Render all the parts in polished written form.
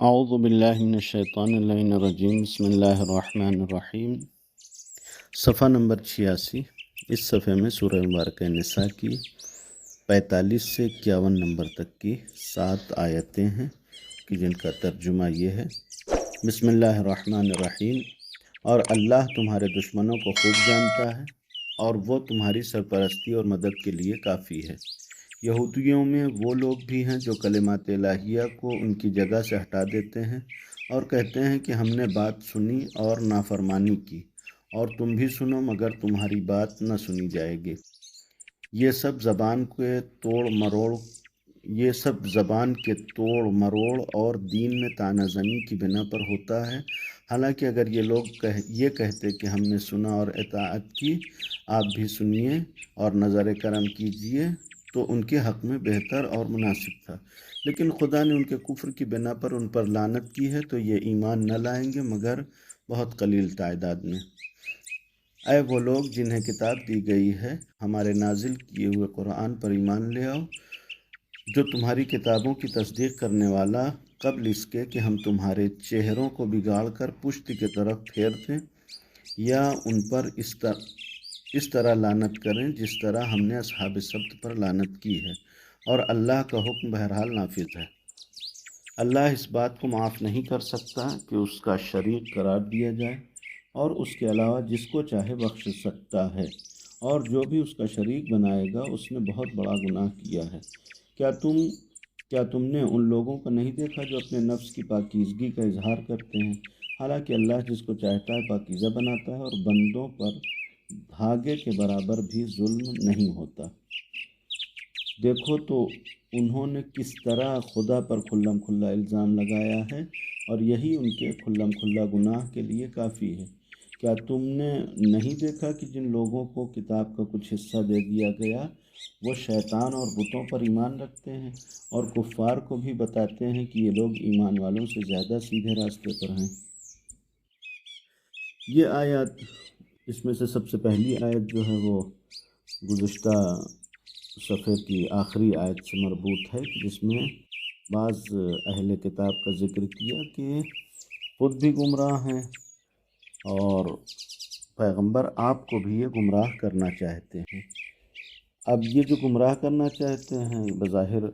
اعوذ باللہ من الشیطان اللعین الرجیم بسم اللہ الرحمن الرحیم۔ صفحہ نمبر 86۔ اس صفحے میں سورہ مبارکہ نساء کی 45 سے 51 نمبر تک کی 7 آیتیں ہیں کہ جن کا ترجمہ یہ ہے۔ بسم اللہ الرحمن الرحیم۔ اور اللہ تمہارے دشمنوں کو خوب جانتا ہے اور وہ تمہاری سرپرستی اور مدد کے لیے کافی ہے۔ یہودیوں میں وہ لوگ بھی ہیں جو کلمات الہیہ کو ان کی جگہ سے ہٹا دیتے ہیں اور کہتے ہیں کہ ہم نے بات سنی اور نافرمانی کی، اور تم بھی سنو مگر تمہاری بات نہ سنی جائے گی۔ یہ سب زبان کے توڑ مروڑ اور دین میں طعنہ زنی کی بنا پر ہوتا ہے۔ حالانکہ اگر یہ لوگ یہ کہتے کہ ہم نے سنا اور اطاعت کی، آپ بھی سنیے اور نظر کرم کیجیے تو ان کے حق میں بہتر اور مناسب تھا، لیکن خدا نے ان کے کفر کی بنا پر ان پر لعنت کی ہے تو یہ ایمان نہ لائیں گے مگر بہت قلیل تعداد میں۔ اے وہ لوگ جنہیں کتاب دی گئی ہے، ہمارے نازل کیے ہوئے قرآن پر ایمان لے آؤ، جو تمہاری کتابوں کی تصدیق کرنے والا قبل اس کے کہ ہم تمہارے چہروں کو بگاڑ کر پشت کی طرف پھیر دیں یا ان پر اس طرح لعنت کریں جس طرح ہم نے اصحاب سبت پر لعنت کی ہے، اور اللہ کا حکم بہرحال نافذ ہے۔ اللہ اس بات کو معاف نہیں کر سکتا کہ اس کا شریک قرار دیا جائے، اور اس کے علاوہ جس کو چاہے بخش سکتا ہے، اور جو بھی اس کا شریک بنائے گا اس نے بہت بڑا گناہ کیا ہے۔ کیا تم نے ان لوگوں کو نہیں دیکھا جو اپنے نفس کی پاکیزگی کا اظہار کرتے ہیں، حالانکہ اللہ جس کو چاہتا ہے پاکیزہ بناتا ہے اور بندوں پر دھاگے کے برابر بھی ظلم نہیں ہوتا۔ دیکھو تو انہوں نے کس طرح خدا پر کھلم کھلا الزام لگایا ہے، اور یہی ان کے کھلم کھلا گناہ کے لیے کافی ہے۔ کیا تم نے نہیں دیکھا کہ جن لوگوں کو کتاب کا کچھ حصہ دے دیا گیا وہ شیطان اور بتوں پر ایمان رکھتے ہیں، اور کفار کو بھی بتاتے ہیں کہ یہ لوگ ایمان والوں سے زیادہ سیدھے راستے پر ہیں۔ یہ آیات، اس میں سے سب سے پہلی آیت جو ہے وہ گزشتہ صفحے کی آخری آیت سے مربوط ہے، جس میں بعض اہل کتاب کا ذکر کیا کہ خود بھی گمراہ ہیں اور پیغمبر آپ کو بھی یہ گمراہ کرنا چاہتے ہیں۔ اب یہ جو گمراہ کرنا چاہتے ہیں بظاہر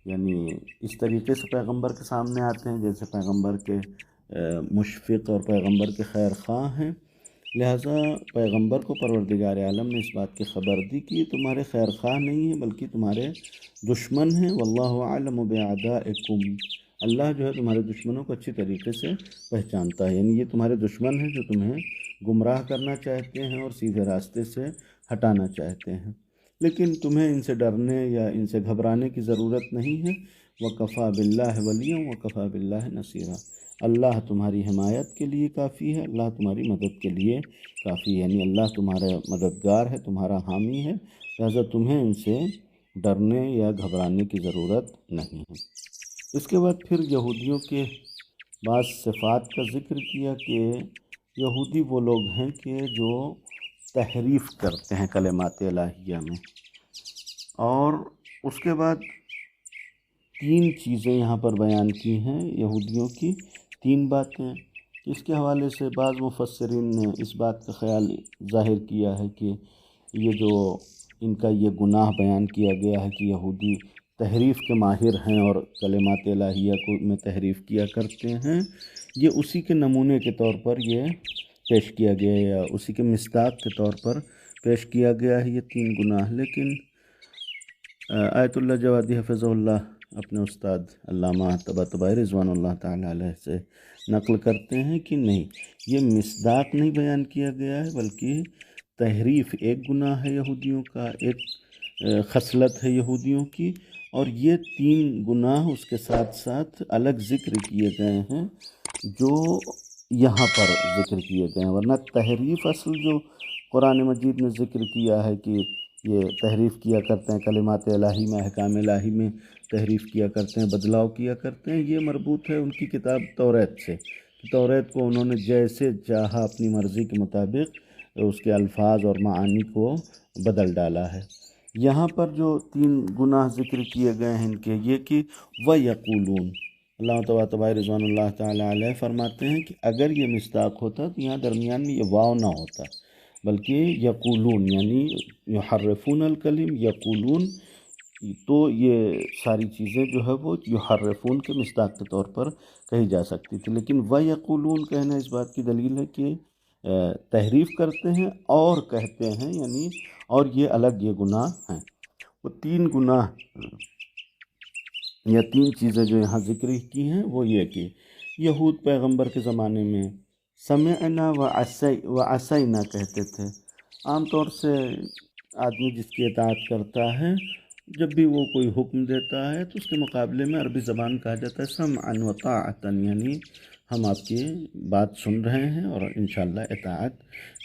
یعنی اس طریقے سے پیغمبر کے سامنے آتے ہیں جیسے پیغمبر کے مشفق اور پیغمبر کے خیر خواہ ہیں، لہٰذا پیغمبر کو پروردگار عالم نے اس بات کی خبر دی کہ یہ تمہارے خیر خواہ نہیں ہیں بلکہ تمہارے دشمن ہیں۔ واللہ اعلم باعدائکم، اللہ جو ہے تمہارے دشمنوں کو اچھی طریقے سے پہچانتا ہے، یعنی یہ تمہارے دشمن ہیں جو تمہیں گمراہ کرنا چاہتے ہیں اور سیدھے راستے سے ہٹانا چاہتے ہیں، لیکن تمہیں ان سے ڈرنے یا ان سے گھبرانے کی ضرورت نہیں ہے۔ وَكَفَى بِاللَّهِ وَلِيًّا وَكَفَى بِاللَّهِ نَصِيرًا، اللہ تمہاری حمایت کے لیے کافی ہے، اللہ تمہاری مدد کے لیے کافی ہے، یعنی اللہ تمہارا مددگار ہے، تمہارا حامی ہے، لہذا تمہیں ان سے ڈرنے یا گھبرانے کی ضرورت نہیں ہے۔ اس کے بعد پھر یہودیوں کے بعض صفات کا ذکر کیا کہ یہودی وہ لوگ ہیں کہ جو تحریف کرتے ہیں کلمات الہیہ میں، اور اس کے بعد 3 چیزیں یہاں پر بیان کی ہیں یہودیوں کی، 3 باتیں۔ اس کے حوالے سے بعض مفسرین نے اس بات کا خیال ظاہر کیا ہے کہ یہ جو ان کا یہ گناہ بیان کیا گیا ہے کہ یہودی تحریف کے ماہر ہیں اور کلمات الہیہ کو میں تحریف کیا کرتے ہیں، یہ اسی کے نمونے کے طور پر یہ پیش کیا گیا ہے یا اسی کے مصداق کے طور پر پیش کیا گیا ہے یہ 3 گناہ۔ لیکن آیت اللہ جوادی حفظہ اللہ اپنے استاد علامہ طباطبائی رضوان اللہ تعالیٰ علیہ سے نقل کرتے ہیں کہ نہیں، یہ مصداق نہیں بیان کیا گیا ہے بلکہ تحریف ایک گناہ ہے یہودیوں کا، ایک خصلت ہے یہودیوں کی، اور یہ 3 گناہ اس کے ساتھ ساتھ الگ ذکر کیے گئے ہیں جو یہاں پر ذکر کیے گئے ہیں، ورنہ تحریف اصل جو قرآن مجید نے ذکر کیا ہے کہ یہ تحریف کیا کرتے ہیں کلمات الہی میں، احکام الہی میں تحریف کیا کرتے ہیں، بدلاؤ کیا کرتے ہیں، یہ مربوط ہے ان کی کتاب توریت سے۔ توریت کو انہوں نے جیسے چاہا اپنی مرضی کے مطابق اس کے الفاظ اور معانی کو بدل ڈالا ہے۔ یہاں پر جو 3 گناہ ذکر کیے گئے ہیں ان کے، یہ کہ وَيَقُولُونَ، اللہ تبارک رضوان اللہ تعالیٰ علیہ فرماتے ہیں کہ اگر یہ مصداق ہوتا تو یہاں درمیان میں یہ واو نہ ہوتا، بلکہ یقولون، یعنی یحرفون الکلم یقولون، تو یہ ساری چیزیں جو ہے وہ یحرفون کے مصداق کے طور پر کہی جا سکتی تھی، لیکن ویقولون کہنا اس بات کی دلیل ہے کہ تحریف کرتے ہیں اور کہتے ہیں، یعنی اور یہ الگ یہ گناہ ہیں۔ وہ تین گناہ یا تین چیزیں جو یہاں ذکر کی ہیں وہ یہ کہ یہود پیغمبر کے زمانے میں سمعنا و عصینا کہتے تھے۔ عام طور سے آدمی جس کی اطاعت کرتا ہے، جب بھی وہ کوئی حکم دیتا ہے تو اس کے مقابلے میں عربی زبان کہا جاتا ہے سمعا و طاعتا، یعنی ہم آپ کی بات سن رہے ہیں اور انشاءاللہ اطاعت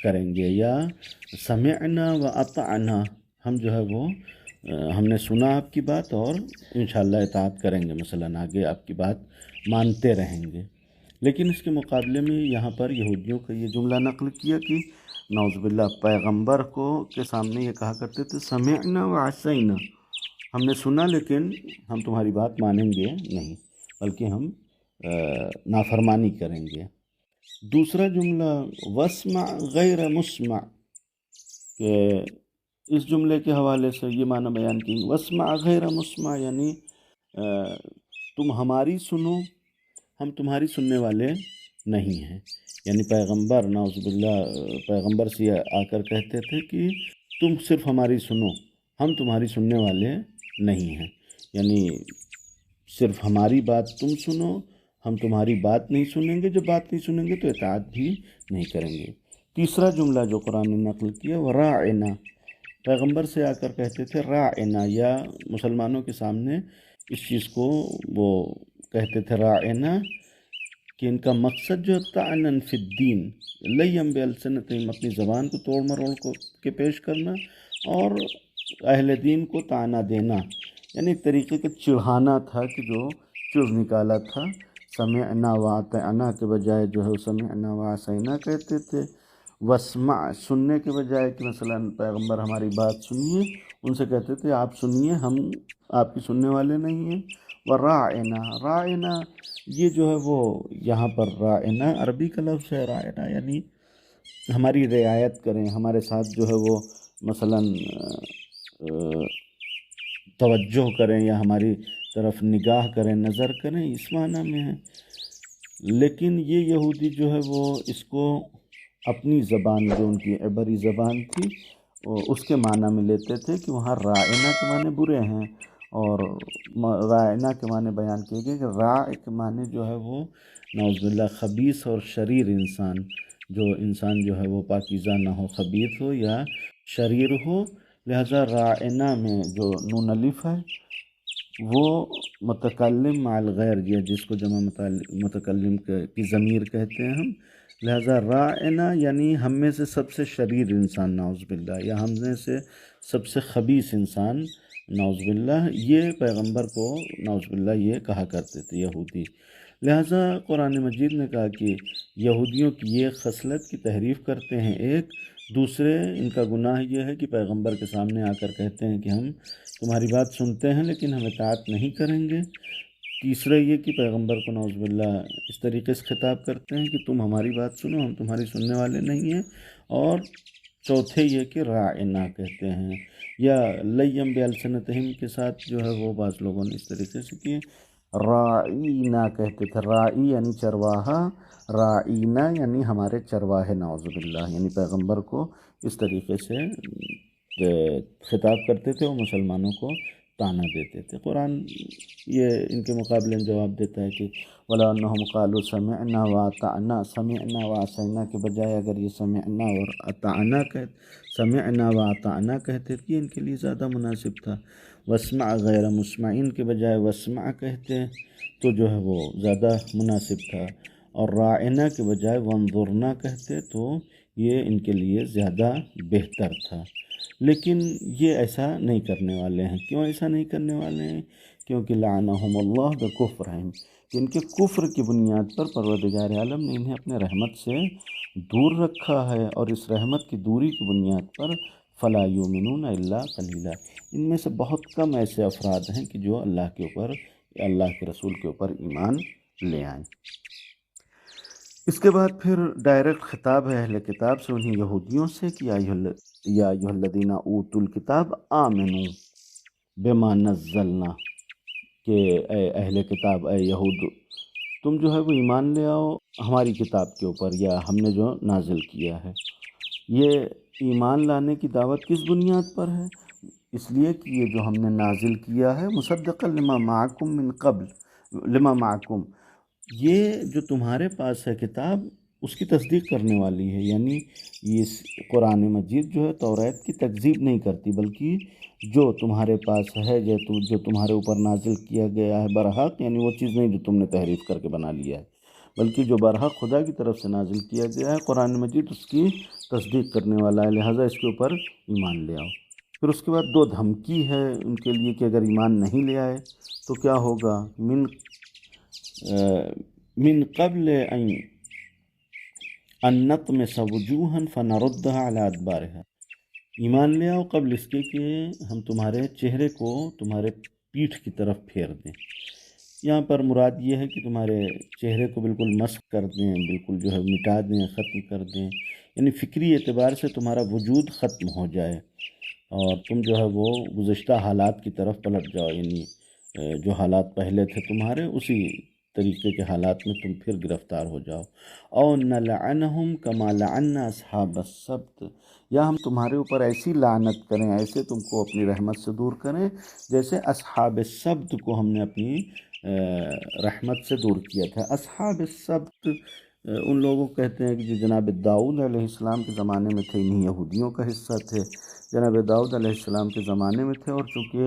کریں گے، یا سمعنا و اطعنا، ہم جو ہے وہ ہم نے سنا آپ کی بات اور انشاءاللہ اطاعت کریں گے، مثلا آگے آپ کی بات مانتے رہیں گے۔ لیکن اس کے مقابلے میں یہاں پر یہودیوں کا یہ جملہ نقل کیا کہ نعوذ باللہ پیغمبر کو کے سامنے یہ کہا کرتے تھے سمعنا و عصینا، ہم نے سنا لیکن ہم تمہاری بات مانیں گے نہیں، بلکہ ہم نافرمانی کریں گے۔ دوسرا جملہ واسمع غیر مسمع، کہ اس جملے کے حوالے سے یہ معنی بیان کی واسمع غیر مسمع، یعنی تم ہماری سنو، ہم تمہاری سننے والے نہیں ہیں۔ یعنی پیغمبر نعوذ باللہ پیغمبر سے آ کر کہتے تھے کہ تم صرف ہماری سنو، ہم تمہاری سننے والے نہیں ہیں، یعنی صرف ہماری بات تم سنو، ہم تمہاری بات نہیں سنیں گے، جب بات نہیں سنیں گے تو اطاعت بھی نہیں کریں گے۔ تیسرا جملہ جو قرآن نے نقل کیا وہ راعنا، پیغمبر سے آ کر کہتے تھے راعنا، یا مسلمانوں کے سامنے اس چیز کو وہ کہتے تھے راعنا، کہ ان کا مقصد جو طعنا فی الدین، لیم بالسنتہم، اپنی زبان کو توڑ مروڑ کے پیش کرنا اور اہل دین کو طعنہ دینا، یعنی ایک طریقے کا چڑھانا تھا کہ جو چڑھ نکالا تھا۔ سمعنا و اطعنا کے بجائے جو ہے سمعنا و عصینا کہتے تھے۔ واسمع، سننے کے بجائے کہ مثلا پیغمبر ہماری بات سنیے، ان سے کہتے تھے آپ سنیے، ہم آپ کی سننے والے نہیں ہیں۔ وراعنا، راعنا یہ جو ہے وہ یہاں پر راعنا عربی کا لفظ ہے، راعنا یعنی ہماری رعایت کریں، ہمارے ساتھ جو ہے وہ مثلا توجہ کریں یا ہماری طرف نگاہ کریں، نظر کریں، اس معنی میں ہے۔ لیکن یہ یہودی جو ہے وہ اس کو اپنی زبان جو ان کی عبری زبان تھی اس کے معنی میں لیتے تھے کہ وہاں راعنا کے معنی برے ہیں، اور راعنا کے معنی بیان کیے گئے کہ راع کے معنی جو ہے وہ نعوذ باللہ خبیث اور شریر انسان، جو انسان جو ہے وہ پاکیزہ نہ ہو، خبیث ہو یا شریر ہو، لہذا راعنا میں جو نون الف ہے وہ متکلم مع الغیر، یا جس کو جمع متکلم کی ضمیر کہتے ہیں ہم، لہذا راعنا یعنی ہم میں سے سب سے شریر انسان نعوذ باللہ، یا ہم میں سے سب سے خبیث انسان نعوذ باللہ، یہ پیغمبر کو نعوذ باللہ یہ کہا کرتے تھے یہودی۔ لہذا قرآن مجید نے کہا کہ یہودیوں کی یہ خصلت کی تحریف کرتے ہیں ایک، دوسرے ان کا گناہ یہ ہے کہ پیغمبر کے سامنے آ کر کہتے ہیں کہ ہم تمہاری بات سنتے ہیں لیکن ہم اطاعت نہیں کریں گے، تیسرے یہ کہ پیغمبر کو نعوذ باللہ اس طریقے سے خطاب کرتے ہیں کہ تم ہماری بات سنو، ہم تمہاری سننے والے نہیں ہیں، اور چوتھے یہ کہ راعنا کہتے ہیں، یا لیم بالسنتہم کے ساتھ جو ہے وہ بعض لوگوں نے اس طریقے سے کیے، راعینا کہتے تھے، راعی یعنی چرواہا، راعینا یعنی ہمارے چرواہے نعوذ باللہ، یعنی پیغمبر کو اس طریقے سے خطاب کرتے تھے اور مسلمانوں کو طعنہ دیتے تھے۔ قرآن یہ ان کے مقابلے میں جواب دیتا ہے کہ وَلَا أَنَّهُمْ قَالُوا سَمِعْنَا وَأَطَعْنَا، سمعنا و عصینا کے بجائے اگر یہ سمعنا اور اطعنا سمعنا و اطعنا کہتے تھے ان کے لیے زیادہ مناسب تھا۔ واسمع غیر مسمعین کے بجائے واسمع کہتے تو جو ہے وہ زیادہ مناسب تھا، اور راعنا کے بجائے وانظرنا کہتے تو یہ ان کے لیے زیادہ بہتر تھا۔ لیکن یہ ایسا نہیں کرنے والے ہیں۔ کیوں ایسا نہیں کرنے والے ہیں؟ کیونکہ لعنہم اللہ بکفرہم، کہ ان کے کفر کی بنیاد پر پروردگار عالم نے انہیں اپنے رحمت سے دور رکھا ہے، اور اس رحمت کی دوری کی بنیاد پر فلا یؤمنون الا قلیلا، ان میں سے بہت کم ایسے افراد ہیں کہ جو اللہ کے اوپر اللہ کے رسول کے اوپر ایمان لے آئیں۔ اس کے بعد پھر ڈائریکٹ خطاب ہے اہل کتاب سے، انہیں یہودیوں سے کہ یا ایھا الذین اوتوا الکتاب آمنوا بما نزلنا، کہ اے اہل کتاب، اے یہود، تم جو ہے وہ ایمان لے آؤ ہماری کتاب کے اوپر، یا ہم نے جو نازل کیا ہے۔ یہ ایمان لانے کی دعوت کس بنیاد پر ہے؟ اس لیے کہ یہ جو ہم نے نازل کیا ہے مصدقا لما معکم من قبل، لما معکم، یہ جو تمہارے پاس ہے کتاب اس کی تصدیق کرنے والی ہے، یعنی یہ قرآن مجید جو ہے توریت کی تکذیب نہیں کرتی، بلکہ جو تمہارے پاس ہے، جو تمہارے اوپر نازل کیا گیا ہے برحق، یعنی وہ چیز نہیں جو تم نے تحریف کر کے بنا لیا ہے، بلکہ جو برحق خدا کی طرف سے نازل کیا گیا ہے قرآن مجید، اس کی تصدیق کرنے والا ہے، لہٰذا اس کے اوپر ایمان لے آؤ۔ پھر اس کے بعد دو دھمکی ہے ان کے لیے کہ اگر ایمان نہیں لے آئے تو کیا ہوگا، من قبل ان نطمس وجوہا فنردها علی ادبارها، ایمان لے آؤ قبل اس کے کہ ہم تمہارے چہرے کو تمہارے پیٹھ کی طرف پھیر دیں۔ یہاں پر مراد یہ ہے کہ تمہارے چہرے کو بالکل مسخ کر دیں، بالکل جو ہے مٹا دیں، ختم کر دیں، یعنی فکری اعتبار سے تمہارا وجود ختم ہو جائے اور تم جو ہے وہ گزشتہ حالات کی طرف پلٹ جاؤ، یعنی جو حالات پہلے تھے تمہارے اسی طریقے کے حالات میں تم پھر گرفتار ہو جاؤ۔ او نلعنہم کما لعنا اصحاب السبت، یا ہم تمہارے اوپر ایسی لعنت کریں، ایسے تم کو اپنی رحمت سے دور کریں جیسے اصحاب السبت کو ہم نے اپنی رحمت سے دور کیا تھا۔ اصحاب السبت ان لوگوں کو کہتے ہیں کہ جو جناب داؤد علیہ السلام کے زمانے میں تھے، انہی یہودیوں کا حصہ تھے، جناب داؤد علیہ السلام کے زمانے میں تھے، اور چونکہ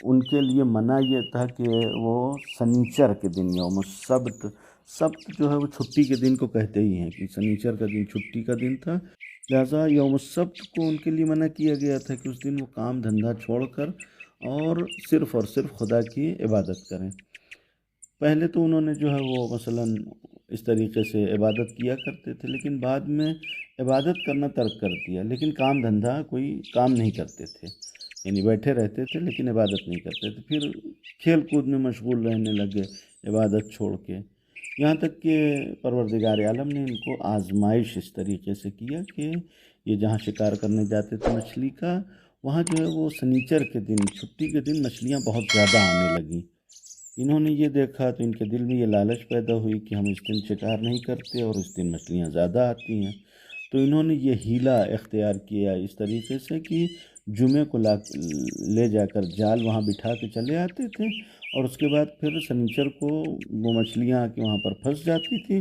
ان کے لیے منع یہ تھا کہ وہ سنیچر کے دن، یوم السبت، سبت جو ہے وہ چھٹی کے دن کو کہتے ہی ہیں کہ سنیچر کا دن چھٹی کا دن تھا، لہٰذا یوم السبت کو ان کے لیے منع کیا گیا تھا کہ اس دن وہ کام دھندہ چھوڑ کر اور صرف خدا کی عبادت کریں۔ پہلے تو انہوں نے جو ہے وہ مثلاً اس طریقے سے عبادت کیا کرتے تھے، لیکن بعد میں عبادت کرنا ترک کر دیا، لیکن کام دھندہ کوئی کام نہیں کرتے تھے، یعنی بیٹھے رہتے تھے لیکن عبادت نہیں کرتے تھے۔ پھر کھیل کود میں مشغول رہنے لگے عبادت چھوڑ کے، یہاں تک کہ پروردگار عالم نے ان کو آزمائش اس طریقے سے کیا کہ یہ جہاں شکار کرنے جاتے تھے مچھلی کا، وہاں جو ہے وہ سنیچر کے دن، چھٹی کے دن مچھلیاں بہت زیادہ آنے لگیں۔ انہوں نے یہ دیکھا تو ان کے دل میں یہ لالچ پیدا ہوئی کہ ہم اس دن شکار نہیں کرتے اور اس دن مچھلیاں زیادہ آتی ہیں، تو انہوں نے یہ حیلہ اختیار کیا اس طریقے سے کہ جمعے کو لے جا کر جال وہاں بٹھا کے چلے آتے تھے، اور اس کے بعد پھر سنیچر کو وہ مچھلیاں آ کے وہاں پر پھنس جاتی تھیں،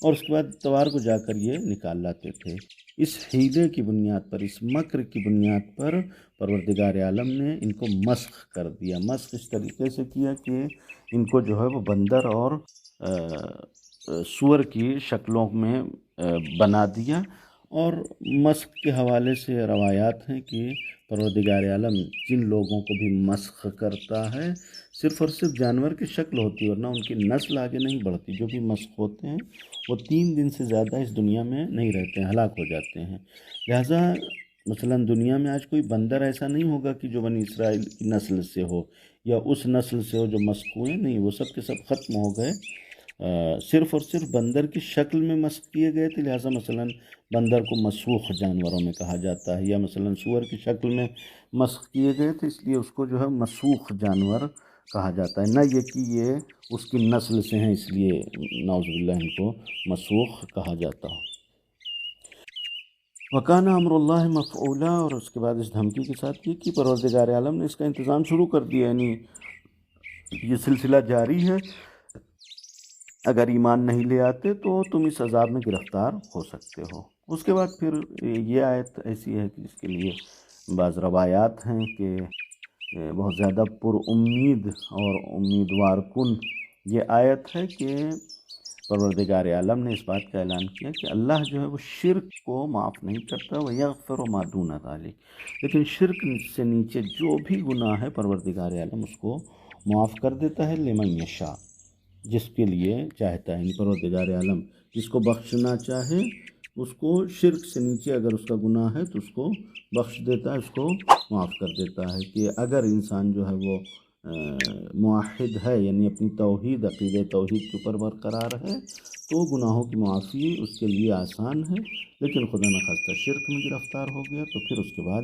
اور اس کے بعد اتوار کو جا کر یہ نکال لاتے تھے۔ اس حیلے کی بنیاد پر، اس مکر کی بنیاد پر پروردگار عالم نے ان کو مسخ کر دیا۔ مسخ اس طریقے سے کیا کہ ان کو جو ہے وہ بندر اور سور کی شکلوں میں بنا دیا، اور مسخ کے حوالے سے روایات ہیں کہ پروردگار عالم جن لوگوں کو بھی مسخ کرتا ہے صرف اور صرف جانور کی شکل ہوتی ہے، ورنہ ان کی نسل آگے نہیں بڑھتی۔ جو بھی مسخ ہوتے ہیں وہ 3 دن سے زیادہ اس دنیا میں نہیں رہتے ہیں، ہلاک ہو جاتے ہیں۔ لہٰذا مثلاً دنیا میں آج کوئی بندر ایسا نہیں ہوگا کہ جو بنی اسرائیل کی نسل سے ہو یا اس نسل سے ہو جو مسخ ہوئے، نہیں، وہ سب کے سب ختم ہو گئے، صرف اور صرف بندر کی شکل میں مسخ کیے گئے تھے، لہٰذا مثلاً بندر کو مسوخ جانوروں میں کہا جاتا ہے، یا مثلاً سور کی شکل میں مسخ کیے گئے تھے اس لیے اس کو جو ہے مسوخ جانور کہا جاتا ہے، نہ یہ کہ یہ اس کی نسل سے ہیں اس لیے نعوذ باللہ ان کو مسوخ کہا جاتا ہو۔ وَكَانَ أَمْرُ اللَّهِ مَفْعُولًا، اور اس کے بعد اس دھمکی کے ساتھ یہ کہ پروردگار عالم نے اس کا انتظام شروع کر دیا، یعنی یہ سلسلہ جاری ہے، اگر ایمان نہیں لے آتے تو تم اس عذاب میں گرفتار ہو سکتے ہو۔ اس کے بعد پھر یہ آیت ایسی ہے کہ جس کے لیے بعض روایات ہیں کہ بہت زیادہ پر امید اور امیدوار کن یہ آیت ہے کہ پروردگار عالم نے اس بات کا اعلان کیا کہ اللہ جو ہے وہ شرک کو معاف نہیں کرتا، وَيَغْفِرُ مَا دُونَ ذَلِكَ، لیکن شرک سے نیچے جو بھی گناہ ہے پروردگار عالم اس کو معاف کر دیتا ہے، لمن یشاء، جس کے لیے چاہتا ہے۔ پروردگار عالم جس کو بخشنا چاہے اس کو شرک سے نیچے اگر اس کا گناہ ہے تو اس کو بخش دیتا ہے، اس کو معاف کر دیتا ہے، کہ اگر انسان جو ہے وہ موحد ہے، یعنی اپنی توحید عقیدہ توحید کے اوپر برقرار ہے، تو گناہوں کی معافی اس کے لیے آسان ہے۔ لیکن خدا نخواستہ شرک میں گرفتار ہو گیا تو پھر اس کے بعد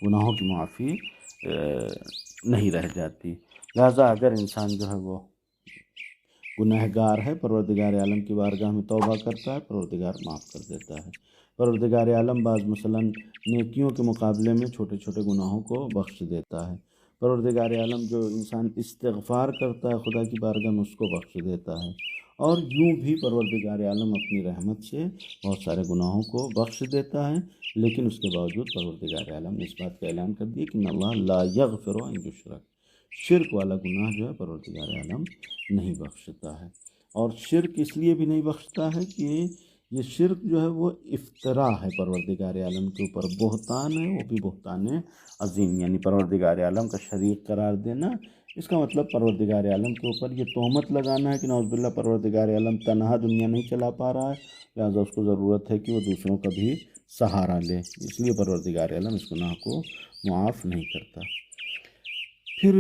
گناہوں کی معافی نہیں رہ جاتی۔ لہٰذا اگر انسان جو ہے وہ گنہگار ہے، پروردگار عالم کی بارگاہ میں توبہ کرتا ہے، پروردگار معاف کر دیتا ہے۔ پروردگار عالم بعض مثلاً نیکیوں کے مقابلے میں چھوٹے چھوٹے گناہوں کو بخش دیتا ہے۔ پروردگار عالم جو انسان استغفار کرتا ہے خدا کی بارگاہ میں اس کو بخش دیتا ہے، اور یوں بھی پروردگار عالم اپنی رحمت سے بہت سارے گناہوں کو بخش دیتا ہے۔ لیکن اس کے باوجود پروردگار عالم نے اس بات کا اعلان کر دیا کہ ان اللہ لا یغفر ان یشرک، شرک والا گناہ جو ہے پروردگار عالم نہیں بخشتا ہے۔ اور شرک اس لیے بھی نہیں بخشتا ہے کہ یہ شرک جو ہے وہ افتراء ہے پروردگار عالم کے اوپر، بہتان ہے، وہ بھی بہتان عظیم، یعنی پروردگار عالم کا شریک قرار دینا۔ اس کا مطلب پروردگار عالم کے اوپر یہ تہمت لگانا ہے کہ نعوذ باللہ پروردگار عالم تنہا دنیا نہیں چلا پا رہا ہے، لہٰذا اس کو ضرورت ہے کہ وہ دوسروں کا بھی سہارا لے، اس لیے پروردگار عالم اس گناہ کو معاف نہیں کرتا۔ پھر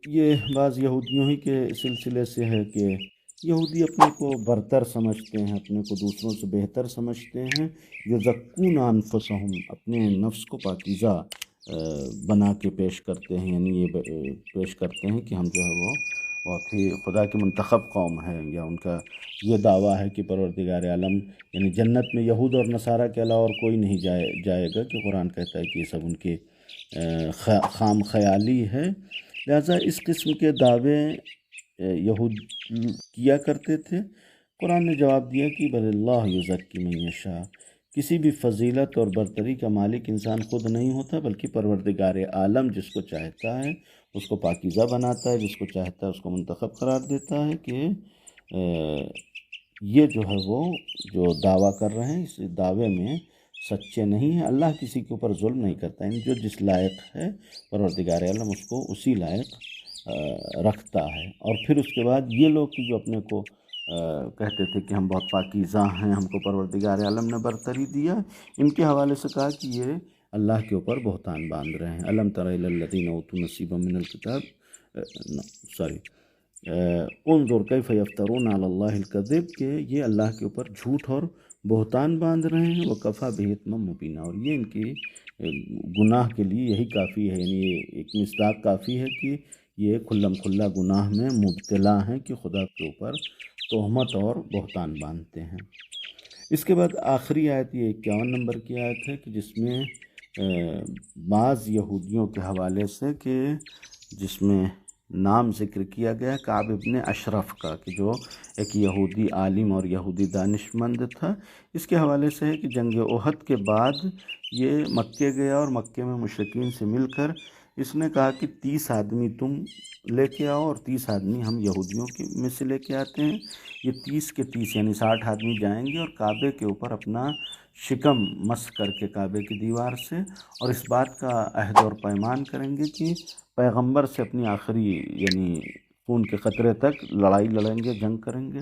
یہ بعض یہودیوں ہی کے سلسلے سے ہے کہ یہودی اپنے کو برتر سمجھتے ہیں، اپنے کو دوسروں سے بہتر سمجھتے ہیں، یزکون انفسہم، اپنے نفس کو پاکیزہ بنا کے پیش کرتے ہیں، یعنی یہ پیش کرتے ہیں کہ ہم جو ہے وہ بہت ہی خدا کی منتخب قوم ہے، یا ان کا یہ دعویٰ ہے کہ پروردگار عالم یعنی جنت میں یہود اور نصارہ کے علاوہ اور کوئی نہیں جائے گا، کہ قرآن کہتا ہے کہ یہ سب ان کے خام خیالی ہے۔ لہٰذا اس قسم کے دعوے یہود کیا کرتے تھے۔ قرآن نے جواب دیا کہ بل اللہ یزکی من یشاء، کسی بھی فضیلت اور برتری کا مالک انسان خود نہیں ہوتا، بلکہ پروردگار عالم جس کو چاہتا ہے اس کو پاکیزہ بناتا ہے، جس کو چاہتا ہے اس کو منتخب قرار دیتا ہے۔ کہ یہ جو ہے وہ جو دعویٰ کر رہے ہیں اس دعوے میں سچے نہیں ہیں۔ اللہ کسی کے اوپر ظلم نہیں کرتا، یعنی جو جس لائق ہے پروردگار عالم اس کو اسی لائق رکھتا ہے۔ اور پھر اس کے بعد یہ لوگ جو اپنے کو کہتے تھے کہ ہم بہت پاکیزہ ہیں، ہم کو پروردگار عالم نے برتری دیا، ان کے حوالے سے کہا کہ یہ اللہ کے اوپر بہتان باندھ رہے ہیں۔ الم تر الی الذین اوتوا نصیبا من الکتاب انظر کیف یفترون علی اللہ الکذب، کہ یہ اللہ کے اوپر جھوٹ اور بہتان باندھ رہے ہیں، وکفیٰ بہ اثما مبینا، اور یہ ان کی گناہ کے لیے یہی کافی ہے، یعنی یہ ایک مصداق کافی ہے کہ یہ کھلم کھلا گناہ میں مبتلا ہیں، کہ خدا کے اوپر تہمت اور بہتان باندھتے ہیں۔ اس کے بعد آخری آیت یہ 51 نمبر کی آیت ہے کہ جس میں بعض یہودیوں کے حوالے سے کہ جس میں نام ذکر کیا گیا کعب ابن اشرف کا، کہ جو ایک یہودی عالم اور یہودی دانشمند تھا۔ اس کے حوالے سے ہے کہ جنگ احد کے بعد یہ مکے گیا، اور مکے میں مشرکین سے مل کر اس نے کہا کہ 30 آدمی تم لے کے آؤ اور 30 آدمی ہم یہودیوں میں سے لے کے آتے ہیں۔ یہ 30 کے 30 یعنی 60 آدمی جائیں گے اور کعبے کے اوپر اپنا شکم مس کر کے کعبے کی دیوار سے، اور اس بات کا عہد اور پیمان کریں گے کہ پیغمبر سے اپنی آخری یعنی خون کے قطرے تک لڑائی لڑیں گے، جنگ کریں گے۔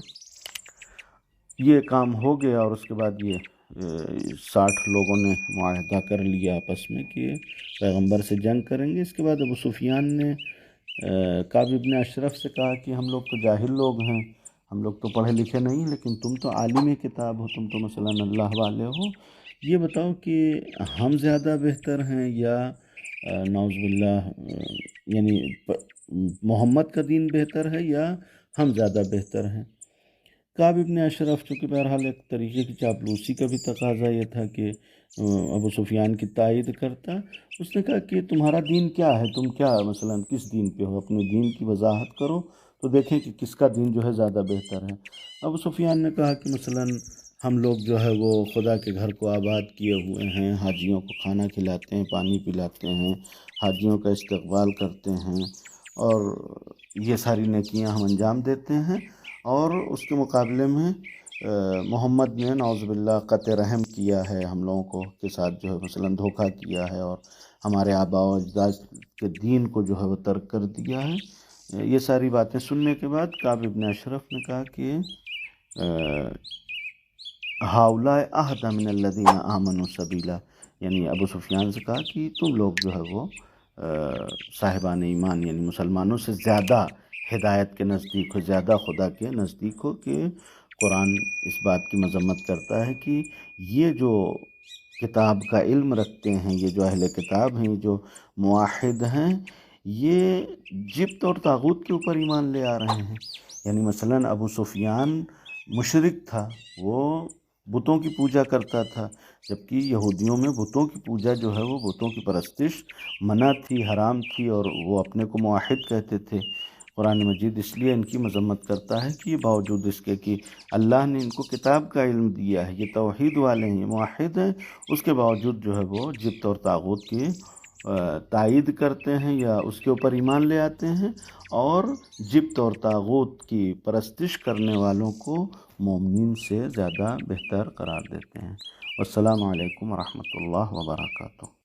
یہ کام ہو گیا، اور اس کے بعد یہ 60 لوگوں نے معاہدہ کر لیا آپس میں کہ پیغمبر سے جنگ کریں گے۔ اس کے بعد ابو سفیان نے کعب ابن اشرف سے کہا کہ ہم لوگ تو جاہل لوگ ہیں، ہم لوگ تو پڑھے لکھے نہیں، لیکن تم تو عالم کتاب ہو، تم تو مثلاً اللہ والے ہو، یہ بتاؤ کہ ہم زیادہ بہتر ہیں یا نعوذ باللہ یعنی محمد کا دین بہتر ہے، یا ہم زیادہ بہتر ہیں؟ کعب ابن اشرف چونکہ بہرحال ایک طریقے کی چاپلوسی کا بھی تقاضا یہ تھا کہ ابو سفیان کی تائید کرتا، اس نے کہا کہ تمہارا دین کیا ہے، تم کیا مثلا کس دین پہ ہو، اپنے دین کی وضاحت کرو تو دیکھیں کہ کس کا دین جو ہے زیادہ بہتر ہے۔ ابو سفیان نے کہا کہ مثلا ہم لوگ جو ہے وہ خدا کے گھر کو آباد کیے ہوئے ہیں، حاجیوں کو کھانا کھلاتے ہیں، پانی پلاتے ہیں، حاجیوں کا استقبال کرتے ہیں، اور یہ ساری نیکیاں ہم انجام دیتے ہیں، اور اس کے مقابلے میں محمد نے نعوذ باللہ قطع رحم کیا ہے ہم لوگوں کو کے ساتھ، جو ہے مثلا دھوکہ کیا ہے، اور ہمارے آباء و اجداد کے دین کو جو ہے وہ ترک کر دیا ہے۔ یہ ساری باتیں سننے کے بعد کعب ابن اشرف نے کہا کہ ہؤلاء اہدی من الذین آمنوا سبیلا، یعنی ابو سفیان سے کہا کہ تم لوگ جو ہے وہ صاحبان ایمان یعنی مسلمانوں سے زیادہ ہدایت کے نزدیک ہو، زیادہ خدا کے نزدیک ہو، کہ قرآن اس بات کی مذمت کرتا ہے کہ یہ جو کتاب کا علم رکھتے ہیں، یہ جو اہل کتاب ہیں، یہ جو موحد ہیں، یہ جبت اور طاغوت کے اوپر ایمان لے آ رہے ہیں۔ یعنی مثلاً ابو سفیان مشرک تھا، وہ بتوں کی پوجا کرتا تھا، جبکہ یہودیوں میں بتوں کی پوجا جو ہے وہ بتوں کی پرستش منع تھی، حرام تھی، اور وہ اپنے کو موحد کہتے تھے۔ قرآن مجید اس لیے ان کی مذمت کرتا ہے کہ باوجود اس کے کہ اللہ نے ان کو کتاب کا علم دیا ہے، یہ توحید والے ہیں، یہ موحد ہیں، اس کے باوجود جو ہے وہ جبت اور طاغوت کی تائید کرتے ہیں یا اس کے اوپر ایمان لے آتے ہیں، اور جبت اور طاغوت کی پرستش کرنے والوں کو مومنین سے زیادہ بہتر قرار دیتے ہیں۔ والسلام علیکم ورحمۃ اللہ وبرکاتہ۔